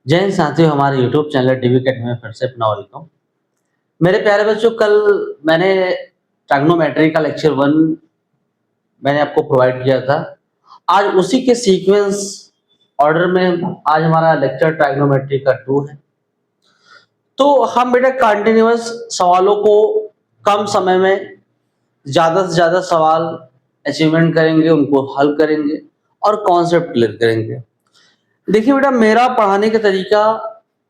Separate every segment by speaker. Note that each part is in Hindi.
Speaker 1: जय हिंद साथियों, हमारे यूट्यूब चैनल टीवी अकेडमी में फिर से अपना वेलकम। मेरे प्यारे बच्चों, कल मैंने ट्रिग्नोमेट्री का लेक्चर 1 मैंने आपको प्रोवाइड किया था। आज उसी के सीक्वेंस ऑर्डर में आज हमारा लेक्चर ट्रिग्नोमेट्री का 2 है। तो हम बेटा कंटिन्यूअस सवालों को कम समय में ज़्यादा से ज़्यादा सवाल अचीवमेंट करेंगे, उनको हल करेंगे और कॉन्सेप्ट क्लियर करेंगे। देखिए बेटा, मेरा पढ़ाने का तरीका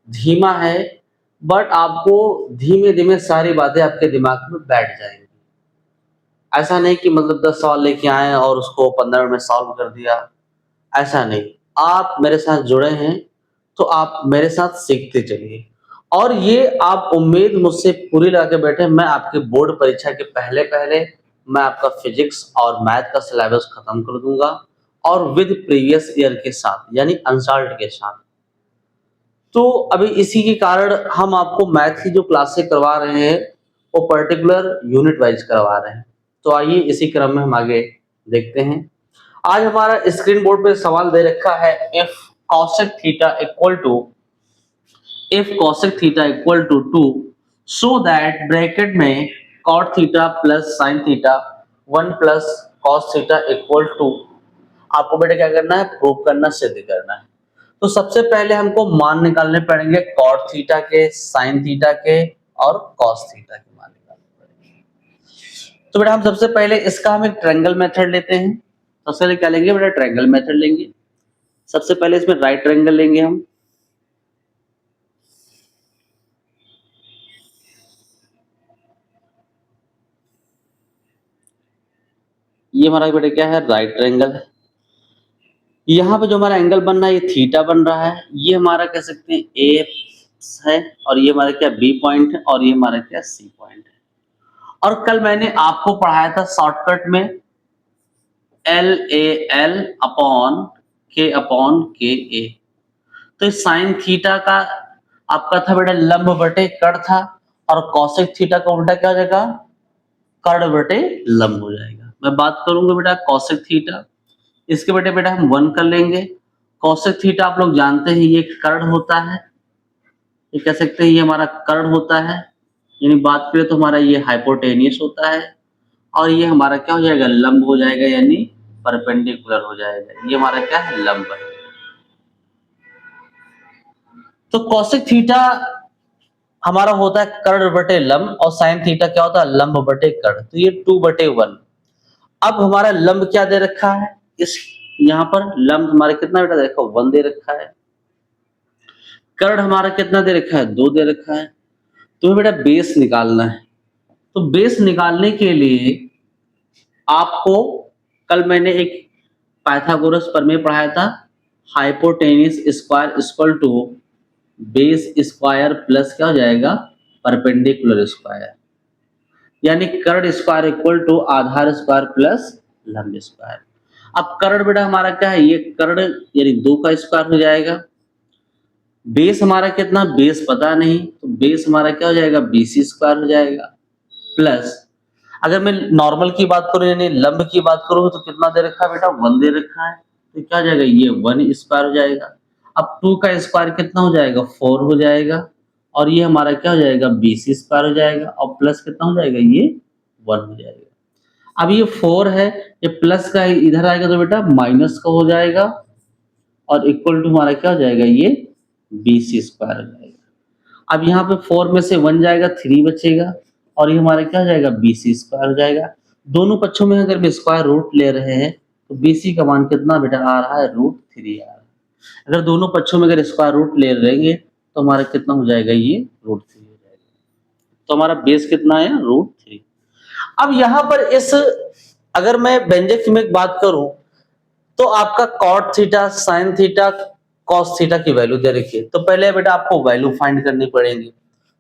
Speaker 1: धीमा है, बट आपको धीमे-धीमे सारी बातें आपके दिमाग में बैठ जाएँगी। ऐसा नहीं कि मतलब 10 सवाल लेके आए और उसको 15 मिनट में सॉल्व कर दिया, ऐसा नहीं। आप मेरे साथ जुड़े हैं, तो आप मेरे साथ सीखते चलिए। और ये आप उम्मीद मुझसे पूरी लगा के बैठे, मैं आपके बोर्ड परीक्षा के पहले-पहले मैं आपका फिजिक्स और मैथ का सिलेबस खत्म कर दूँगा और विद प्रीवियस ईयर के साथ, यानी अनसॉल्व्ड के साथ। तो अभी इसी के कारण हम आपको मैथ की जो क्लासें करवा रहे हैं, वो पर्टिकुलर यूनिट वाइज करवा रहे हैं। तो आइए इसी क्रम में हम आगे देखते हैं। आज हमारा स्क्रीन बोर्ड पे सवाल दे रखा है, if cosec theta equal to 2 so that bracket में cot theta plus sin theta 1 plus cos theta equal to, आपको बेटा क्या करना है, प्रूव करना, सिद्ध करना है। तो सबसे पहले हमको मान निकालने पड़ेंगे cot थीटा के, sin थीटा के और cos थीटा के मान निकालने पड़ेंगे। तो बेटा हम सबसे पहले इसका हम एक ट्रायंगल मेथड लेते हैं। सबसे पहले क्या लेंगे बेटा, ट्रायंगल मेथड लेंगे। सबसे पहले इसमें राइट ट्रायंगल लेंगे हम। ये हमारा बेटा क्या है, राइट ट्रायंगल है। यहाँ पे जो हमारा एंगल बन रहा है, ये थीटा बन रहा है। ये हमारा कह सकते हैं ए है और ये हमारा क्या बी पॉइंट है और ये हमारा क्या सी पॉइंट है। और कल मैंने आपको पढ़ाया था शॉर्टकट में एल ए एल अपॉन के ए। तो इस साइन थीटा का आपका था बेटा लंब बटे कर्ण था, और कॉसेक थीटा का उल्टा क्या हो जाएगा, कर्ण बटे लंब हो जाएगा। मैं बात करूंगा बेटा कॉसेक थीटा, इसके बेटे बेटा हम 1 कर लेंगे। कॉसेक थीटा आप लोग जानते हैं ये कर्ण होता है, ये कह सकते हैं ये हमारा कर्ण होता है, यानी बात करें तो हमारा ये हाइपोटेनियस होता है, और ये हमारा क्या हो जाएगा, लंब हो जाएगा, यानी परपेंडिकुलर हो जाएगा। ये हमारा क्या है, लंब है। तो कॉसेक थीटा हमारा होता है कर्ण बटे लंब, और साइन थीटा क्या होता है, लंब बटे कर्ण। तो ये 2/1। अब हमारा लंब क्या दे रखा है, इस यहाँ पर लंब हमारा कितना बेटा दे रखा है, 1 दे रखा है। कर्ण हमारा कितना दे रखा है, 2 दे रखा है। तो बेटा बेस निकालना है। तो बेस निकालने के लिए आपको कल मैंने एक पाइथागोरस प्रमेय पढ़ाया था, hypotenuse square equal to base square plus क्या हो जाएगा, परपेंडिकुलर स्क्वायर, यानी कर्ण स्क्वायर इक्वल टू आधार स्क्वायर प्लस लंब स्क्वायर। अब कर्ण बेटा हमारा क्या है, ये कर्ण यानी 2 का स्क्वायर हो जाएगा। बेस हमारा कितना, बेस पता नहीं, तो बेस हमारा क्या हो जाएगा, बीसी स्क्वायर हो जाएगा, प्लस अगर मैं नॉर्मल की बात करूं यानी लंब की बात करूं तो कितना दे रखा है बेटा, 1 दे रखा है। तो क्या हो जाएगा, ये 1 स्क्वायर हो जाएगा। अब 2 का स्क्वायर कितना हो जाएगा, 4 हो जाएगा, और ये हमारा क्या हो जाएगा, बीसी स्क्वायर हो जाएगा, और प्लस कितना हो जाएगा, ये 1 हो जाएगा। अब ये 4 है, ये प्लस का इधर आएगा तो बेटा माइनस का हो जाएगा, और इक्वल टू हमारा क्या हो जाएगा, ये बीसी स्क्वायर हो जाएगा। अब यहाँ पे 4 में से 1 जाएगा, 3 बचेगा, और ये हमारा क्या हो जाएगा, बीसी स्क्वायर हो जाएगा। दोनों पक्षों में अगर हम स्क्वायर रूट ले रहे हैं तो बीसी का मान कितना बेटा आ रहा है, √3 आ रहा है। अगर दोनों पक्षों में अगर स्क्वायर रूट ले रहेंगे तो हमारा कितना हो जाएगा, ये √3 हो जाएगा। तो हमारा बेस कितना है, √3। अब यहाँ पर इस अगर मैं व्यंजक में बात करूं तो आपका cot theta, sin theta, cos theta की वैल्यू दे रखी है। तो पहले बेटा आपको वैल्यू फाइंड करनी पड़ेगी।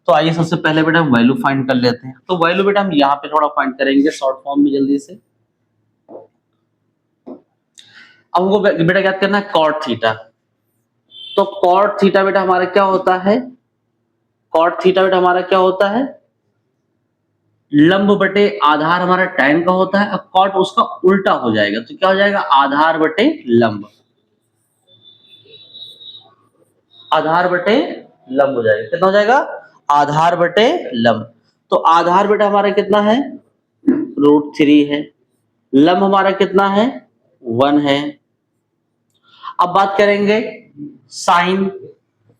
Speaker 1: तो आइए सबसे पहले बेटा हम वैल्यू फाइंड कर लेते हैं। तो वैल्यू बेटा हम यहाँ पे थोड़ा फाइंड करेंगे शॉर्ट फॉर्म में जल्दी से। अब हमको बेटा क्या करना है, cot थीटा। तो cot थीटा बेटा हमारा क्या होता है, cot थीटा बेटा हमारा क्या होता है, लंब बटे आधार हमारा tan का होता है, अब cot उसका उल्टा हो जाएगा तो क्या हो जाएगा, आधार बटे लंब। आधार बटे लंब हो जाएगा। कितना हो जाएगा? आधार बटे लंब। तो आधार बेटा हमारा कितना है? √3 है। लंब हमारा कितना है? 1 है। अब बात करेंगे साइन।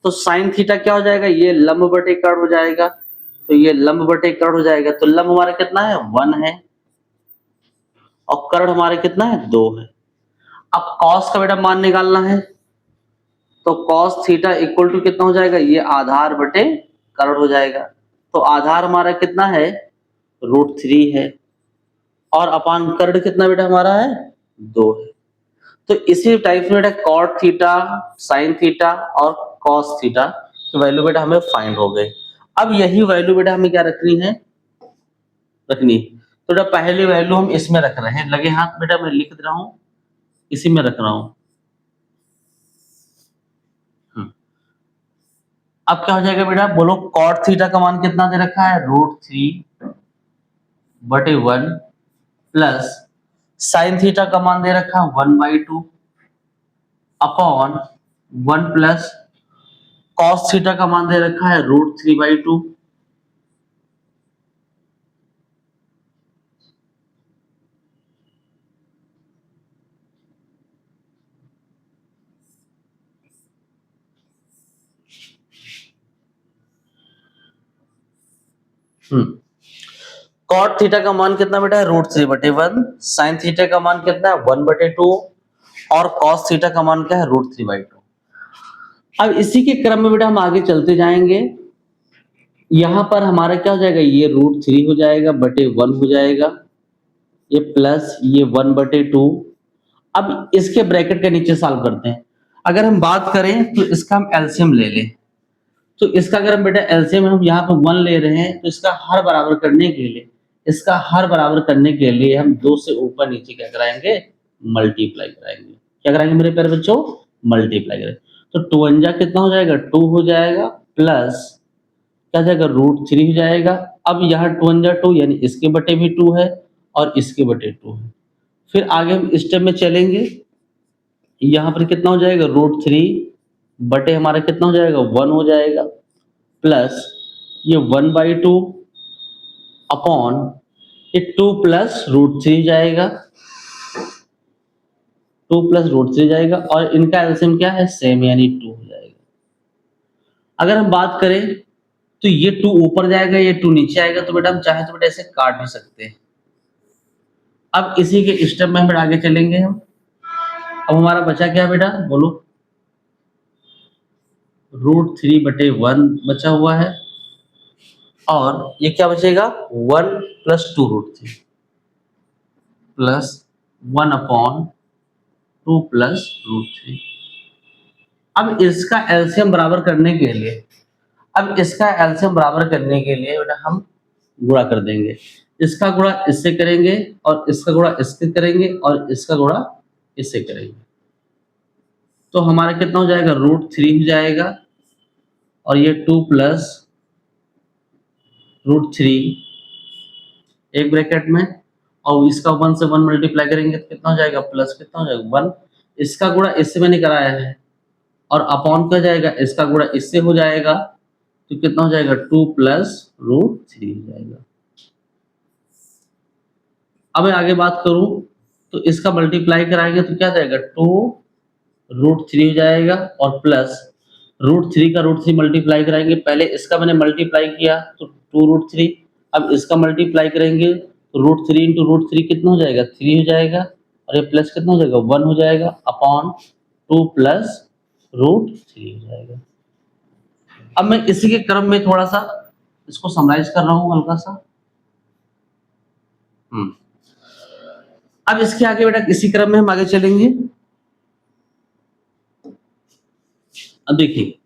Speaker 1: तो साइन थीटा क्या हो जाएगा? ये लंब बटे कर्ण हो जाएगा। तो ये लंब बटे कर्ण हो जाएगा। तो लंब हमारा कितना है? 1 है और कर्ण हमारा कितना है? 2 है। अब कॉस का बेटा मान निकालना है। तो कॉस थीटा इक्वल टू कितना हो जाएगा? ये आधार बटे कर्ण हो जाएगा। तो आधार हमारा कितना है? √3 है और अपान कर्ण कितना बेटा हमारा है? 2 है। तो इसी टाइप से बेटा कॉट थीटा, साइन थीटा और कॉस थीटा की वैल्यू बेटा हमें फाइंड हो गई। अब यही वैल्यू बेटा हमें क्या रखनी है? तो बेटा पहली वैल्यू हम इसमें रख रहे हैं। लगे हाथ बेटा मैं लिख रहा हूं, इसी में रख रहा हूं। अब क्या हो जाएगा बेटा? बोलो कॉट थीटा का मान कितना दे रखा है? √3/1 प्लस साइन थीटा का मान दे रखा है 1/2 अपॉन 1 प्लस कॉस थीटा का मान दे रखा है √3/2। कॉट थीटा का मान कितना बेटा है? √3/1। साइन थीटा का मान कितना है? 1/2 और कॉस थीटा का मान क्या है? √3/2। अब इसी के क्रम में बेटा हम आगे चलते जाएंगे। यहां पर हमारा क्या हो जाएगा? ये √3 हो जाएगा बटे 1 हो जाएगा, ये प्लस ये 1/2। अब इसके ब्रैकेट के नीचे सॉल्व करते हैं। अगर हम बात करें तो इसका हम एलसीएम ले लें। तो इसका अगर हम बेटा एलसीएम हम यहाँ पे 1 ले रहे हैं तो इसका हर बराबर करने के लिए, इसका हर बराबर करने के लिए हम 2 से ऊपर नीचे क्या कराएंगे? मल्टीप्लाई कराएंगे। क्या कराएंगे मेरे प्यारे बच्चों? मल्टीप्लाई करेंगे। तो 2 1 जा कितना हो जाएगा? 2 हो जाएगा प्लस क्या हो जाएगा? √3 हो जाएगा। अब यहाँ 2 1 जा 2 यानी इसके बटे भी 2 है और इसके बटे 2 है। फिर आगे हम स्टेप में चलेंगे। यहाँ पर कितना हो जाएगा? √3 बटे हमारा कितना हो जाएगा? 1 हो जाएगा प्लस ये 1/2 अपॉन ये 2 प्लस √3 जाएगा, 2 प्लस √3 जाएगा और इनका एलसीएम क्या है? सेम यानी 2 हो जाएगा। अगर हम बात करें तो ये 2 ऊपर जाएगा, ये 2 नीचे आएगा। तो बेटा हम चाहे तो बेटा इसे काट भी सकते हैं। अब इसी के स्टेप में हम आगे चलेंगे हम। अब हमारा बचा क्या बेटा? बोलो। √3/1 बचा हुआ है और ये क्या बचेगा? 1 प्लस 2 √3 प्लस 1 अपॉन 2 प्लस √3। अब इसका एलसीएम बराबर करने के लिए, बेटा हम गुणा कर देंगे। इसका गुणा इससे करेंगे और इसका गुणा इससे करेंगे और इसका गुणा इससे करेंगे। तो हमारा कितना हो जाएगा? √3 हो जाएगा और ये 2 प्लस √3 एक ब्रैकेट में और इसका 1 से 1 मल्टीप्लाई करेंगे तो कितना हो जाएगा? प्लस कितना हो जाएगा? 1। इसका गुणा इससे मैंने कराया है और अपॉन क्या जाएगा? इसका गुणा इससे हो जाएगा तो कितना हो जाएगा? 2 प्लस √3 हो जाएगा। अब मैं आगे बात करूं तो इसका मल्टीप्लाई कराएंगे तो क्या जाएगा? 2 √3 हो जाएगा और प्लस √3 का √3 मल्टीप्लाई कराएंगे। पहले इसका मैंने मल्टीप्लाई किया तो 2 √3। अब इसका मल्टीप्लाई करेंगे तो √3 इंटू √3 कितना हो जाएगा? 3 हो जाएगा और ये प्लस कितना हो जाएगा? 1 हो जाएगा अपॉन 2 प्लस √3 हो जाएगा। अब मैं इसी के क्रम में थोड़ा सा इसको समराइज कर रहा हूं हल्का सा। अब इसके आगे बेटा इसी क्रम में हम आगे चलेंगे। अब देखिए,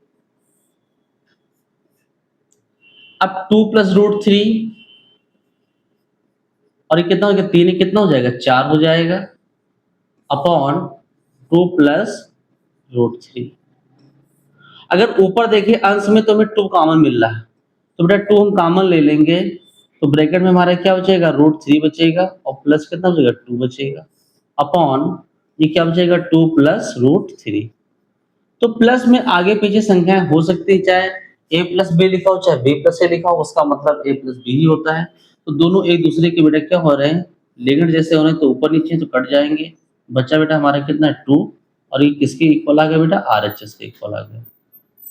Speaker 1: अब 2 प्लस √3 और ये कितना हो गया? 3 कितना हो जाएगा? 4 हो जाएगा अपॉन 2 प्लस √3। अगर ऊपर देखिए अंश में तो हमें 2 कॉमन मिल रहा है तो बेटा 2 हम कॉमन ले लेंगे तो ब्रैकेट में हमारा क्या बचेगा? √3 बचेगा और प्लस कितना बचेगा? 2 बचेगा अपॉन ये क्या बचेगा? 2 प्लस √3। तो प्लस में आगे पीछे संख्याएं हो सकती है, चाहे a प्लस बी लिखा हो चाहे b प्लस a लिखा हो, उसका मतलब a प्लस बी ही होता है। तो दोनों एक दूसरे के बेटा क्या हो रहे हैं, लेगेंड जैसे हो रहे हैं, तो ऊपर नीचे तो कट जाएंगे। बच्चा बेटा हमारा कितना है 2, और ये किसके इक्वल आ गया बेटा, RHS के इक्वल आ गया।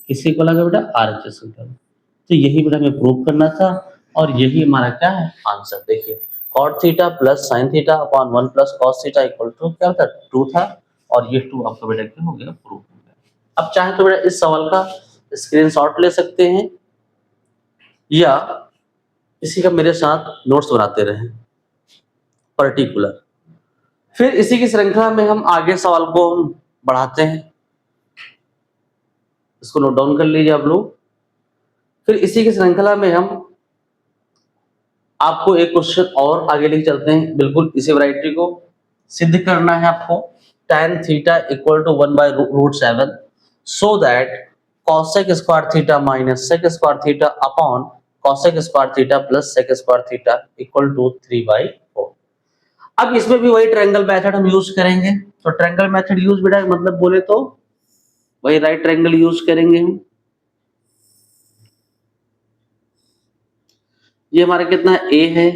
Speaker 1: किसके इक्वल आ गया बेटा, RHS के इक्वल। तो यही बेटा हमें प्रूव करना था, और यही हमारा क्या है आंसर। देखिए cot theta plus sin theta upon 1 plus cos theta equal to क्या था, 2 था, और ये 2 आपका बेटा क्या हो गया, प्रूव हो गया। अब चाहे तो बेटा इस सवाल का स्क्रीनशॉट ले सकते हैं, या इसी का मेरे साथ नोट्स बनाते रहें पर्टिकुलर। फिर इसी की श्रृंखला में हम आगे सवाल को हम बढ़ाते हैं, इसको नोट डाउन कर लीजिए आप लोग। फिर इसी की श्रृंखला में हम आपको एक क्वेश्चन और आगे लेके चलते हैं, बिल्कुल इसी वैरायटी को सिद्ध करना है आपको। tan theta equal to 1/√7 so that cosec square theta minus sec square theta upon cosec square theta plus sec square theta equal to 3/4। अब इसमें भी वही ट्रायंगल मेथड हम यूज करेंगे। तो ट्रायंगल मेथड यूज बेटा मतलब बोले तो वही राइट ट्रायंगल यूज करेंगे हम। ये हमारा कितना है a है,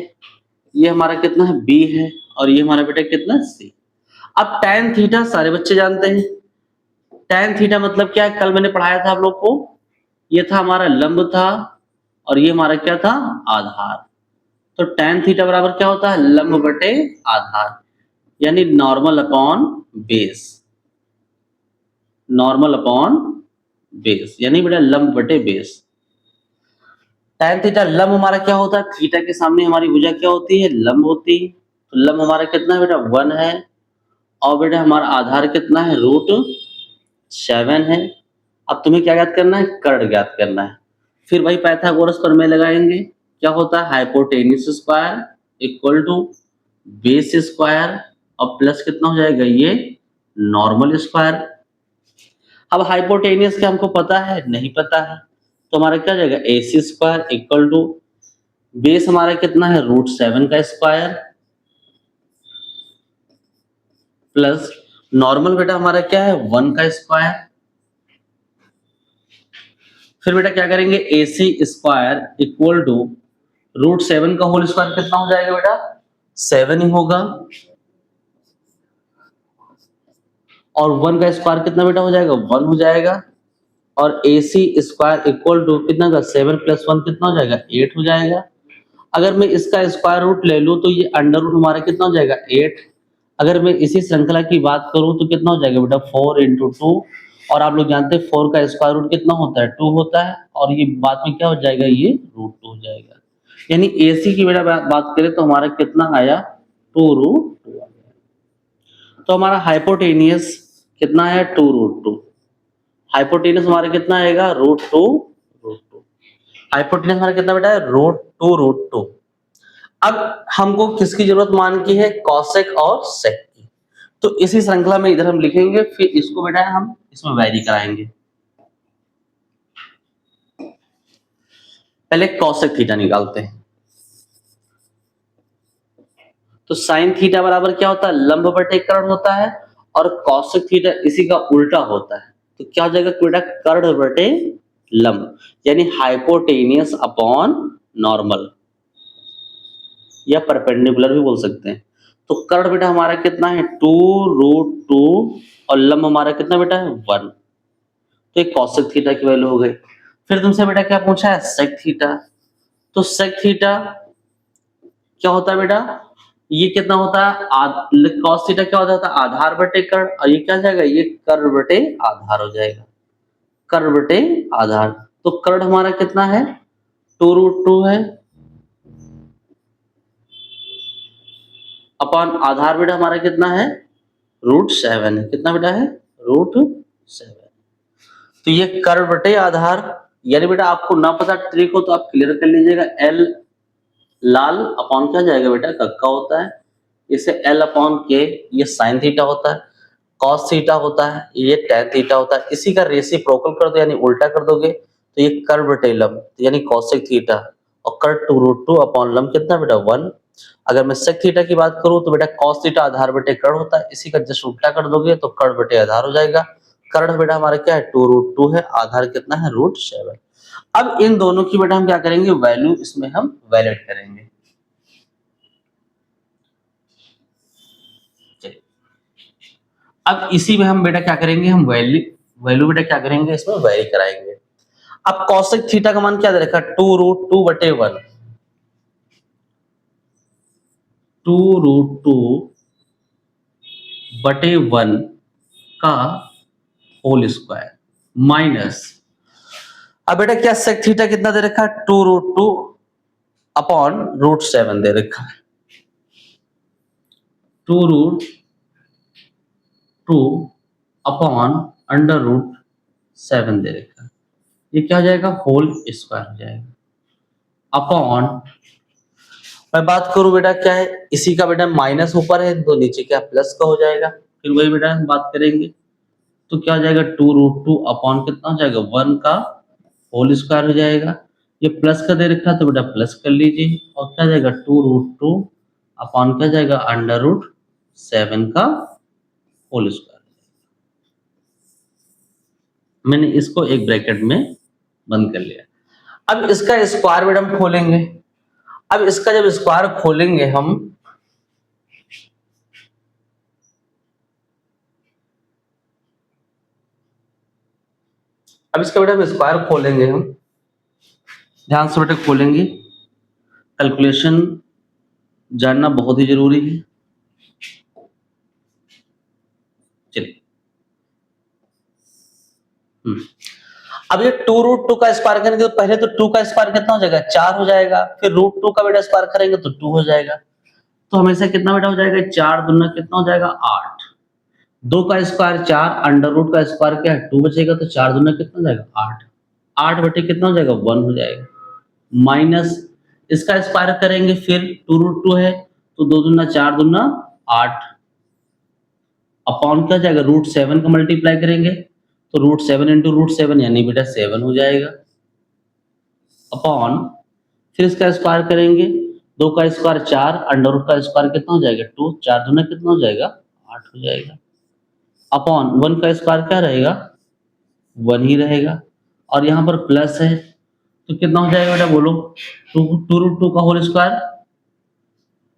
Speaker 1: ये हमारा कितना है b है, और ये हमारा बेटा कितना है c। अब tan थीटा सारे बच्चे जानते हैं, tan थीटा मतलब क्या है, कल मैंने पढ़ाया था आप लोग को, ये था हमारा लंब था, और ये हमारा क्या था, आधार। तो tan थीटा बराबर क्या होता है, लंब बटे आधार, यानी normal upon base. Normal upon base यानी बेटा लंब बटे बेस। tan थीटा लंब हमारा क्या होता है, थीटा के सामने हमारी भुजा क्या होती है, लंब होती है। तो लंब हमारा कितना है बेटा 1 है, और बेटा हमारा आधार कितना है, √7 है। अब तुम्हें क्या ज्ञात करना है, कर्ण ज्ञात करना है। फिर वही पाइथागोरस प्रमेय लगाएंगे, क्या होता है, hypotenuse square equal to base square, और प्लस कितना हो जाएगा, ये नॉर्मल स्क्वायर। अब हाइपोटेन्यूस क्या हमको पता है, नहीं पता है, तो हमारा क्या हो जाएगा, AC square equal to base हमारा कितना है, √7 का स्क्वायर प्लस नॉर्मल बेटा हमारा क्या है, 1 का स्क्वायर। फिर बेटा क्या करेंगे, AC स्क्वायर इक्वल टू √7 का होल स्क्वायर कितना हो जाएगा बेटा, 7 ही होगा, और 1 का स्क्वायर कितना बेटा हो जाएगा, 1 हो जाएगा, और AC स्क्वायर इक्वल टू कितना का, 7 + 1 कितना हो जाएगा, 8 हो जाएगा। अगर मैं इसका स्क्वायर रूट ले लूं तो ये अंडर रूट हमारा कितना हो जाएगा, 8। अगर मैं इसी श्रृंखला की बात करूं तो कितना हो जाएगा बेटा, 4 × 2, और आप लोग जानते हैं 4 का स्क्वायर रूट कितना होता है, 2 होता है, और ये बाद में क्या हो जाएगा, ये √2 हो जाएगा। यानी AC की बेटा बात करें तो हमारा कितना आया, 2√2 आ गया। तो हमारा हाइपोटेनियस कितना है, 2√2। हाइपोटेनस हमारा कितना आएगा, √2। हाइपोटेनस हमारा कितना बेटा है, √2। अब हमको किसकी जरूरत मान की है, कॉसेक और सेक की। तो इसी श्रृंखला में इधर हम लिखेंगे, फिर इसको बेटा हम इसमें वैरी कराएंगे। पहले कॉसेक थीटा निकालते हैं। तो साइन थीटा बराबर क्या होता है, लंब बटे कर्ण होता है, और कॉसेक थीटा इसी का उल्टा होता है। तो क्या हो जाएगा बेटा, कर्ण बटे लंब, यानी हाइपोटेनियस अपॉन नॉर्मल, या परपेंडिकुलर भी बोल सकते हैं। तो कर्ण बेटा हमारा कितना है, 2√2, और लंब हमारा कितना बेटा है, 1। तो एक कॉसेक थीटा की वैल्यू हो गई। फिर तुमसे बेटा क्या पूछा है, सेक थीटा। तो सेक थीटा क्या होता है बेटा, ये कितना होता है, कॉस थीटा क्या होता है, आधार बटे कर्ण, और ये क्या हो जाएगा, ये कर्ण बटे आधार हो जाएगा, कर्ण बटे आधार। तो कर्ण हमारा कितना है, 2√2 है, अपॉन आधार बेटा हमारा कितना है, √7 है। कितना बेटा है, √7। तो ये कर्ण बटे आधार, यानी बेटा आपको ना पता ट्रिक हो तो आप क्लियर कर लीजिएगा, L लाल अपॉन क्या जाएगा बेटा, कक्का होता है, इसे L/K ये साइन थीटा होता है, कॉस थीटा होता है, ये टैन थीटा होता है। इसी का रेसिप्रोकल कर दो यानी उल्टा कर दोगे तो ये कर्ण बटे लंब यानी कॉसेक थीटा, और कर्ण 2√2 अपॉन लंब कितना बेटा, 1। अगर मैं सेक थीटा की बात करूं तो बेटा कॉस थीटा आधार बटे कर्ण होता है, इसी का जस्ट उल्टा कर दोगे तो कर्ण बटे आधार हो जाएगा। कर्ण बेटा हमारा क्या है 2√2 है, आधार कितना है √7। अब इन दोनों की बेटा हम क्या करेंगे वैल्यू इसमें हम वैलिड करेंगे। चलिए अब इसी में हम बेटा क्या करेंगे हम वैल्यू बेटा क्या करेंगे इसमें वेरी कराएंगे। अब कॉसेक थीटा का मान क्या दे रखा 2√2/1 2√2/1 का होल स्क्वायर माइनस अब बेटा क्या सेक थीटा कितना दे रखा है 2√2/√7 दे रखा है 2√2/√7 दे रखा है। ये क्या हो जाएगा होल स्क्वायर हो जाएगा अपॉन मैं बात करूं बेटा क्या है इसी का बेटा माइनस ऊपर है तो नीचे क्या प्लस का हो जाएगा। फिर वही बेटा हम बात करेंगे तो क्या हो जाएगा 2√2 अपॉन कितना हो जाएगा 1 का होल स्क्वायर हो जाएगा। ये प्लस का दे रखा है तो बेटा प्लस कर लीजिए और क्या जाएगा 2√2 अपॉन क्या जाएगा √7 का होल स्क्वायर। मैंने इसको एक ब्रैकेट में बंद कर लिया। अब इसका स्क्वायर बेटा हम खोलेंगे। अब इसका जब स्क्वायर खोलेंगे हम अब इसका बेटा हम स्क्वायर खोलेंगे हम ध्यान से बेटा खोलेंगे। कैलकुलेशन जानना बहुत ही जरूरी है। चलिए अब ये 2√2 का स्क्वायर करेंगे तो पहले तो 2 का स्क्वायर कितना हो जाएगा 4 हो जाएगा फिर √2 का बेटा स्क्वायर करेंगे तो 2 हो जाएगा। तो हमेशा कितना बेटा हो जाएगा 4 दूना कितना हो जाएगा 8 2 का स्क्वायर 4 अंडर रूट का स्क्वायर क्या है 2 बचेगा तो 4 दूना कितना हो जाएगा 8 8 बटे कितना हो जाएगा 1 हो जाएगा माइनस इसका स्क्वायर करेंगे फिर 2√2 है तो 2 दूना 4 दूना 8 अपॉन क्या जाएगा √7 का मल्टीप्लाई करेंगे तो √7 इंटू √7 यानी बेटा 7 हो जाएगा अपॉन फिर इसका स्क्वायर करेंगे 2 का स्क्वायर 4 अंडर रूट का स्क्वायर कितना हो जाएगा 2 4 दूना कितना हो जाएगा 8 हो जाएगा अपॉन 1 का स्क्वायर क्या रहेगा 1 ही रहेगा और यहाँ पर प्लस है तो कितना हो जाएगा बेटा बोलो 2√2 का होल स्क्वायर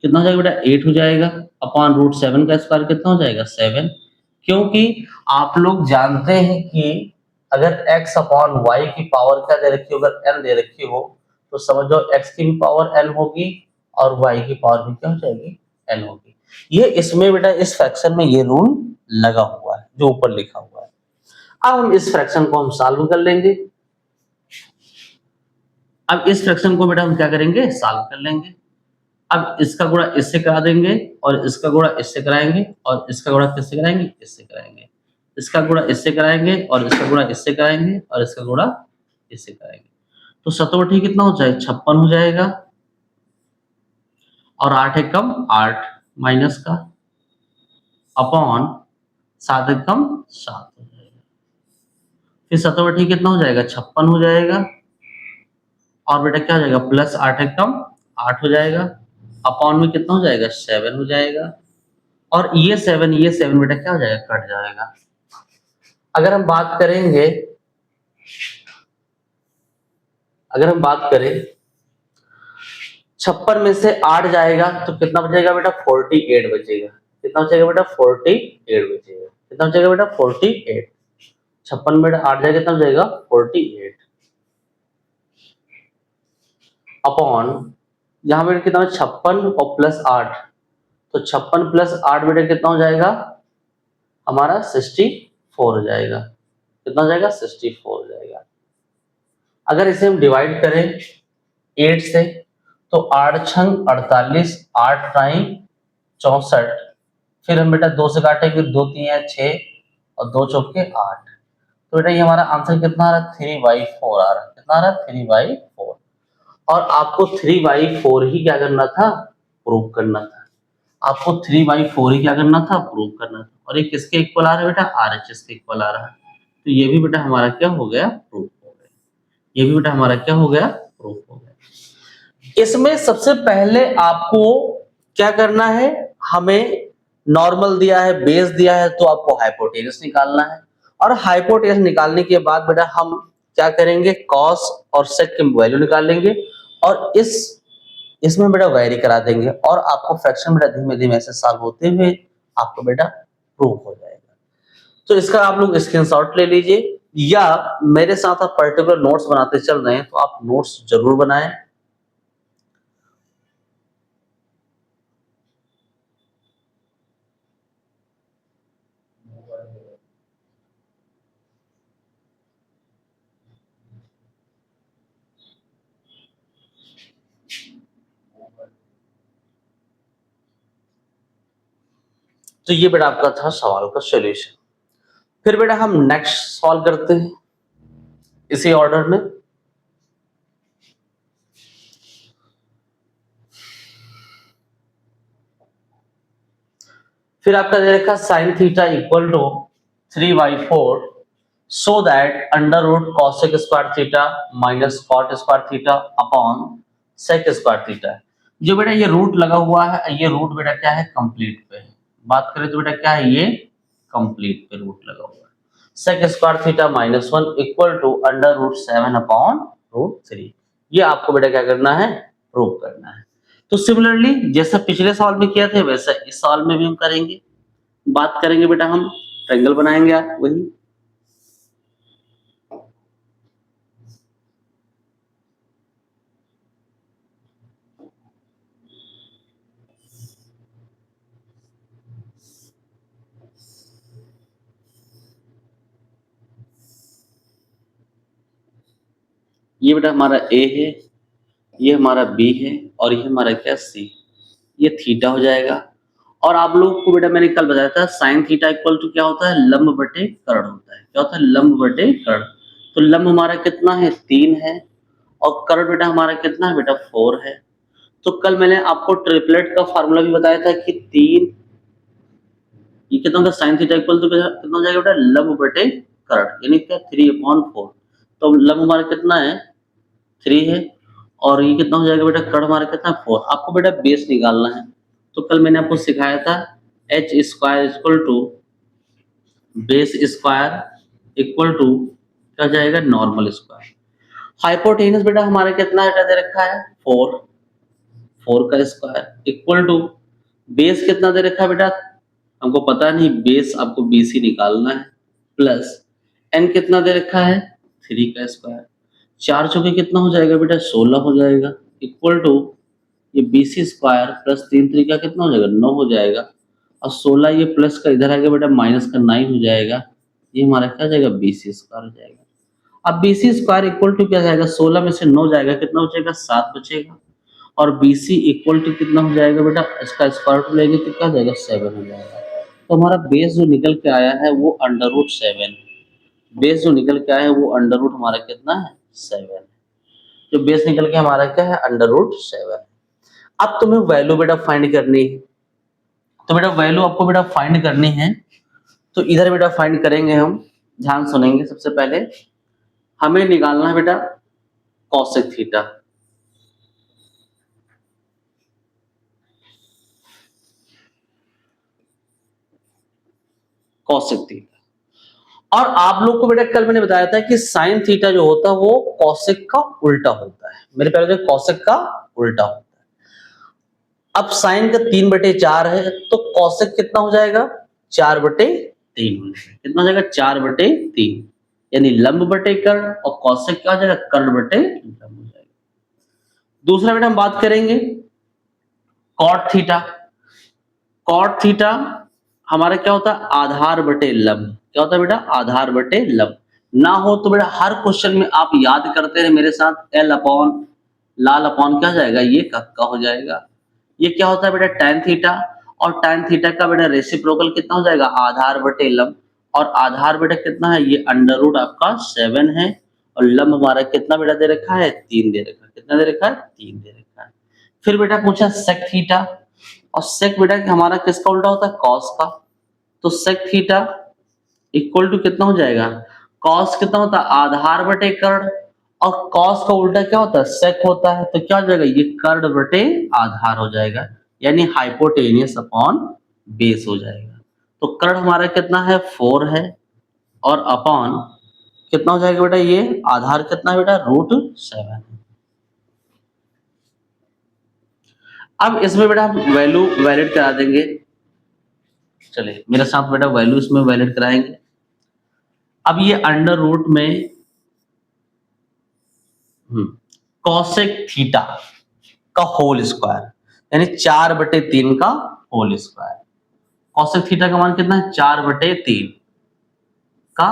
Speaker 1: कितना हो जाएगा बेटा 8 हो जाएगा अपॉन √7 का स्क्वायर कितना हो जाएगा 7 क्योंकि आप लोग जानते हैं कि अगर x अपॉन वाई की पावर क्या दे रखी हो अगर n दे रखी हो तो समझो x की भी पावर n होगी और y की पावर भी क्या हो जाएगी n होगी। ये इसमें बेटा इस फ्रैक्शन में ये रूल लगा हुआ है जो ऊपर लिखा हुआ है। अब हम इस फ्रैक्शन को हम सॉल्व कर लेंगे। अब इस फ्रैक्शन को बेटा हम क्या करेंगे सॉल्व कर लेंगे। अब इसका गुणा इससे करा देंगे और इसका गुणा इससे कराएंगे और इसका गुणा किससे कराएंगे इससे कराएंगे इसका गुणा इससे कराएंगे और इसका गुणा इससे कराएंगे और इसका गुणा इससे कराएंगे तो सतोठी कितना हो जाएगा 56 हो जाएगा और 8 एकम 8 माइनस का अपॉन 7 एकम 7 हो जाएगा फिर सतोठी कितना हो जाएगा 56 हो जाएगा और बेटा क्या हो जाएगा प्लस 8 एकम 8 हो जाएगा अपॉन में कितना हो जाएगा 7 हो जाएगा और ये 7 बेटा क्या हो जाएगा कट जाएगा। अगर हम बात करें 56 में से 8 जाएगा तो कितना बचेगा बेटा 48 बचेगा कितना बचेगा बेटा 48 बचेगा कितना बचेगा बेटा 48 56 बेटा 8 जाएगा कितना बचेगा 48 अपॉन यहाँ पे कितना 56 और प्लस 8 तो 56 प्लस 8 बेटा कितना हो जाएगा हमारा 64 हो जाएगा कितना हो जाएगा 64 हो जाएगा। अगर इसे हम डिवाइड करें 8 से तो 8 छंग 48 8 टाइम 64 फिर हम बेटा 2 से काटेंगे 2 3 6 और 2 चौके 8 तो बेटा ये हमारा आंसर कितना आ रहा है 3/4 आ रहा है कितना आ रहा है 3/4 और आपको 3/4 ही क्या करना था प्रूव करना था आपको 3/4 ही क्या करना था प्रूव करना था और ये किसके इक्वल आ रहा है बेटा RHS के इक्वल आ रहा है तो ये भी बेटा हमारा क्या हो गया प्रूफ हो गया ये भी बेटा हमारा क्या हो गया प्रूफ हो गया। इसमें सबसे पहले आपको क्या करना है हमें नॉर्मल दिया है बेस दिया है तो आपको हाइपोटेनस निकालना है और हाइपोटेनस निकालने के बाद बेटा हम क्या करेंगे, कॉस और सेक की वैल्यू निकालेंगे और इसमें बेटा वेरी करा देंगे और आपको फ्रैक्शन बेटा धीमे धीमे ऐसे सॉल्व होते हुए आपको बेटा प्रूव हो जाएगा। तो इसका आप लोग स्क्रीनशॉट ले लीजिए या मेरे साथ आप पर्टिकुलर नोट्स बनाते चल रहे हैं तो आप नोट्स जरूर बनाएं। तो ये बेटा आपका था सवाल का सॉल्यूशन। फिर बेटा हम नेक्स्ट सॉल्व करते हैं इसी ऑर्डर में। फिर आपका दे रखा sine theta equal to 3/4 so that under root cosec square theta minus cot square theta upon sec square theta. जो बेटा ये रूट लगा हुआ है, ये रूट बेटा क्या है, कंप्लीट पे है। बात करें तो बेटा क्या है, ये कंप्लीट पे रूट लगा हुआ है। Sec square theta -1 equal to under root 7 upon root 3। ये आपको बेटा क्या करना है, प्रूव करना है। तो सिमिलरली जैसा पिछले सवाल में किया थे वैसा इस सवाल में भी हम करेंगे। बात करेंगे बेटा हम ट्रायंगल बनाएंगे आप वही। ये बेटा हमारा ए है, ये हमारा बी है और ये हमारा क्या सी। ये थीटा हो जाएगा। और आप लोग को बेटा मैंने कल बताया था साइन थीटा इक्वल टू क्या होता है, लंब बटे कर्ण होता है। क्या होता है, लंब बटे कर्ण। तो लंब हमारा कितना है, 3 है और कर्ण बेटा हमारा कितना है बेटा, 4 है। तो कल मैंने आपको ट्रिपलेट का फार्मूला भी बताया था कि 3 ये कितना होगा, साइन थीटा इक्वल टू कितना हो जाएगा बेटा, लंब बटे कर्ण यानी क्या 3/4। तो लंब हमारा कितना है, 3 है और ये कितना हो जाएगा बेटा, कर्ण हमारा कितना है, 4। आपको बेटा बेस निकालना है। तो कल मैंने आपको सिखाया था H square equal to base square equal to क्या हो जाएगा, नॉर्मल स्क्वायर। हाइपोटेनस बेटा हमारा कितना है दे रखा है, 4 का स्क्वायर इक्वल टू बेस कितना दे रखा है बेटा, हमको पता नहीं, बेस आपको बीसी निकालना है प्लस एन कितना दे रखा है, 3 का स्क्वायर। 4 चौके कितना हो जाएगा बेटा, 16 हो जाएगा इक्वल टू ये बीसी स्क्वायर प्लस 3 3 कितना हो जाएगा, 9 हो जाएगा और 16 ये प्लस का इधर आ गया बेटा माइनस का 9 हो जाएगा। ये हमारा क्या हो जाएगा, बीसी स्क्वायर हो जाएगा। अब बीसी स्क्वायर इक्वल टू क्या जाएगा, 16 में से 9 जाएगा, कितना बचेगा, 7 बचेगा और बीसी इक्वल टू कितना हो जाएगा बेटा, इसका स्क्वायर रूट लेंगे तो क्या हो जाएगा, 7 हो जाएगा। तो हमारा बेस जो निकल के आया है वो अंडर रूट 7। बेस जो निकल के आया है वो अंडर रूट हमारा कितना है, 7। जो बेस निकल के हमारा क्या है, अंडर रूट 7। अब तुम्हें वैल्यू बेटा फाइंड करनी है। तो बेटा वैल्यू आपको बेटा फाइंड करनी है। तो इधर बेटा फाइंड करेंगे हम, ध्यान सुनेंगे। सबसे पहले हमें निकालना है बेटा कॉसेक थीटा। Cosec theta. और आप लोग को बेटा कल मैंने बताया था कि साइन थीटा जो होता है वो कॉसेक का उल्टा होता है। मेरे पहले जो कॉसेक का उल्टा होता है। अब साइन का 3/4 है तो कॉसेक कितना हो जाएगा, 4/3 हो जाएगा। कितना हो जाएगा, 4/3 यानी लंब बटे कर्ण और कॉसेक क्या हो जाएगा, कर्ण बटे लंब हो जाएगा। दूसरा बेटा हम बात करेंगे कॉट थीटा। कॉट थीटा हमारा क्या होता है, आधार बटे लंब। क्या होता है बेटा, आधार बटे लंब। ना हो तो बेटा हर क्वेश्चन में आप याद करते रहे मेरे साथ, एल अपॉन लाल अपॉन क्या हो जाएगा, ये कक्का हो जाएगा। ये क्या होता है बेटा, टैन थीटा। और टैन थीटा का बेटा रेसिप्रोकल कितना हो जाएगा, आधार बटे लंब। और आधार बेटा कितना है, ये अंडर रूट आपका 7 है और लंब हमारा कितना बेटा दे रखा है, 3 दे रखा है। कितना दे रखा है, 3 दे रखा है। फिर बेटा पूछा सेक थीटा। और सेक बेटा हमारा किसका उल्टा होता है, कॉस का। तो सेक थीटा इक्वल टू कितना हो जाएगा, कॉस कितना होता है, आधार बटे कर्ण। और कॉस का उल्टा क्या होता है, सेक होता है। तो क्या हो जाएगा, ये कर्ण बटे आधार हो जाएगा यानी हाइपोटेनियस अपॉन बेस हो जाएगा। तो कर्ण हमारा कितना है, 4 है और अपॉन कितना हो जाएगा बेटा, ये आधार कितना है बेटा, √7। अब इसमें बेटा हम वैल्यू वैलिड करा देंगे। चलिए मेरे साथ बेटा वैल्यू इसमें वैलिड कराएंगे। अब ये अंडर रूट में कॉसेक थीटा का होल स्क्वायर, यानी 4/3 का होल स्क्वायर। कॉसेक थीटा का मान कितना है, 4/3 का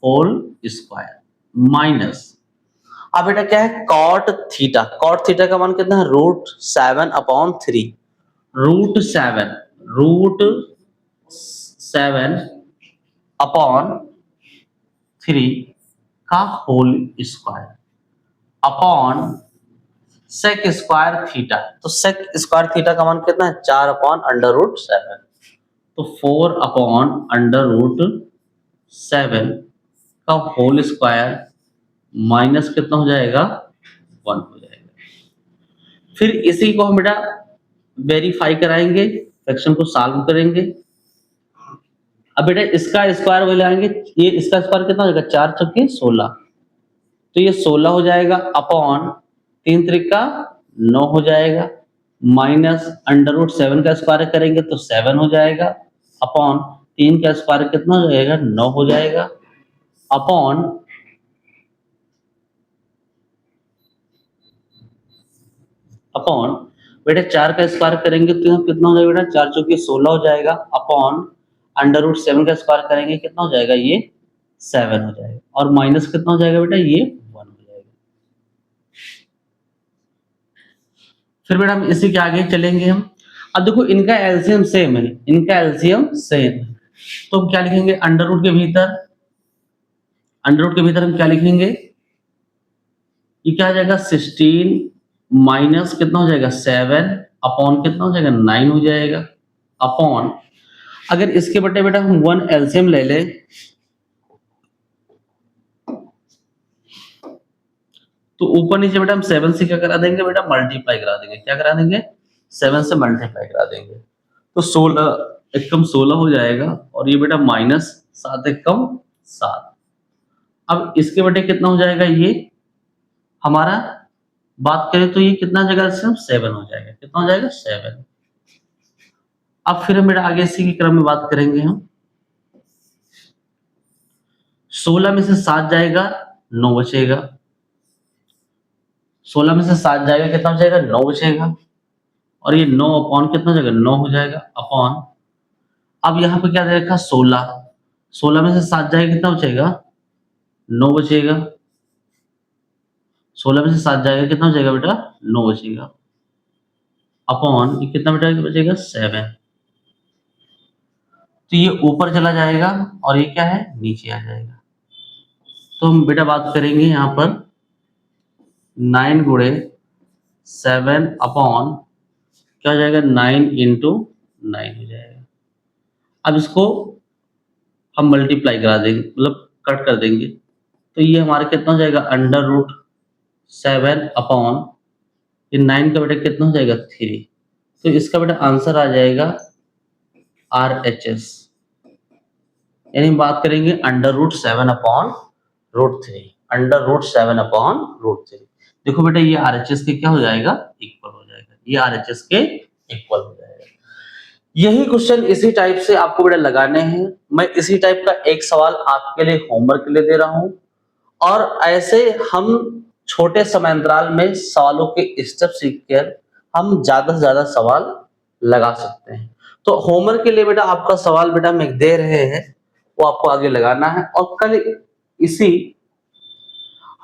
Speaker 1: होल स्क्वायर माइनस, अब बेटा क्या है, कॉट थीटा। कॉट थीटा का मान कितना है, √7/3। √7/3 का whole square upon sec square theta. तो सेक स्क्वायर थीटा का मान कितना है, 4/√7। तो 4/√7 का होल स्क्वायर माइनस कितना हो जाएगा, 1 हो जाएगा। फिर इसी को हम बेटा वेरीफाई कराएंगे, फ्रैक्शन को सॉल्व करेंगे। अब बेटा इसका स्क्वायर वो लाएंगे, ये इसका स्क्वायर कितना हो जाएगा, 4 चौके 16, तो ये 16 हो जाएगा अपॉन 3 त्रिका 9 हो जाएगा, माइनस √7 का स्क्वायर करेंगे तो 7 हो जाएगा, अपॉन 3 का स्क्वायर कितना हो जाएगा, 9 हो जाएगा, अपॉन बेटा 4 का स्क्वायर करेंगे तो यहाँ कितना हो जाएगा बेटा, 4 चौके 16 हो जाएगा, अपॉन √7 का स्क्वायर करेंगे कितना हो जाएगा, ये 7 हो जाएगा, और माइनस कितना हो जाएगा बेटा, ये 1 हो जाएगा। फिर बेटा हम इसी के आगे चलेंगे हम। अब देखो इनका एलसीएम सेम है, इनका एलसीएम सेम है, तो हम क्या लिखेंगे, अंडर रूट के भीतर हम क्या लिखेंगे, ये क्या हो जाएगा, 16 माइनस कितना हो जाएगा, 7 अपॉन कितना हो जाएगा, 9 हो जाएगा, अपॉन अगर इसके बटे बेटा हम 1 एलसीएम ले ले तो ऊपर नीचे बेटा हम 7 से क्या करा देंगे बेटा, मल्टीप्लाई करा देंगे। क्या करा देंगे, 7 से मल्टीप्लाई करा देंगे, तो 16 एक कम 16 हो जाएगा, और ये बेटा माइनस 7 एक कम 7। अब इसके बटे कितना हो जाएगा, ये हमारा बात करें तो ये कितना हो जाएगा, 7 हो जाएगा, कितना हो जाएगा, 7। अब फिर हम बेटा आगे इसी के क्रम में बात करेंगे हम। 16 में से 7 जाएगा 9 बचेगा, 16 में से 7 जाएगा कितना हो जाएगा, 9 बचेगा, और ये 9 अपॉन कितना हो जाएगा, 9 हो जाएगा, अपॉन अब यहाँ पे क्या दे रखा, 16 में से 7 जाएगा कितना बचेगा, 9 बचेगा, 16 में से 7 जाएगा कितना बचेगा बेटा, 9 बचेगा, अपॉन ये कितना बेटा बचेगा, 7। तो ये ऊपर चला जाएगा और ये क्या है, नीचे आ जाएगा। तो हम बेटा बात करेंगे यहाँ पर 9 गुणे 7 अपॉन क्या हो जाएगा, 9 इंटू 9 हो जाएगा। अब इसको हम मल्टीप्लाई करा देंगे, मतलब कट कर देंगे, तो ये हमारा कितना हो जाएगा, √7 अपॉन ये 9 का बेटा कितना हो जाएगा, 3। तो इसका बेटा आंसर आ जाएगा RHS, यानी हम बात करेंगे √7 अपॉन √3, √7 अपॉन √3। देखो बेटा ये RHS के क्या हो जाएगा, इक्वल हो जाएगा, ये RHS के इक्वल हो जाएगा। यही क्वेश्चन इसी टाइप से आपको बेटा लगाने हैं। मैं इसी टाइप का एक सवाल आपके लिए होमवर्क के लिए दे रहा हूं, और ऐसे हम छोटे समय अंतराल में सवालों के स्टेप सीखकर हम ज्यादा से ज्यादा सवाल लगा सकते हैं। तो होमवर्क के लिए बेटा आपका सवाल बेटा हम एक दे रहे हैं, वो आपको आगे लगाना है, और कल इसी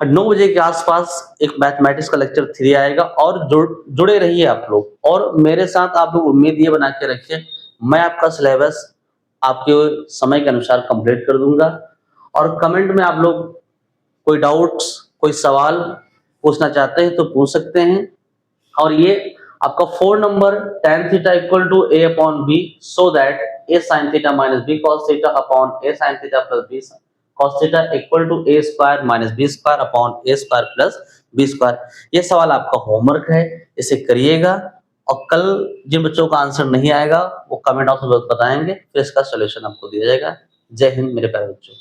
Speaker 1: 9 बजे के आसपास एक मैथमेटिक्स का लेक्चर 3 आएगा, और जुड़े रहिए आप लोग, और मेरे साथ आप लोग उम्मीद ये बना के रखिए, मैं आपका सिलेबस आपके समय के अनुसार कंप्लीट कर दूंगा। और कमेंट में आप लोग कोई डाउट्स, कोई सवाल पूछना चाहते हैं तो पूछ सकते हैं। और ये आपका 4 number tan theta equal to a अपॉन b, so that a sin theta minus b cos theta upon a sin theta plus b cos theta equal to a square minus b square upon a square plus b square. ये सवाल आपका होमवर्क है, इसे करिएगा, और कल जिन बच्चों का आंसर नहीं आएगा वो कमेंट बॉक्स में बताएंगे, फिर इसका सॉल्यूशन आपको दिया जाएगा। जय हिंद मेरे प्यारे बच्चों।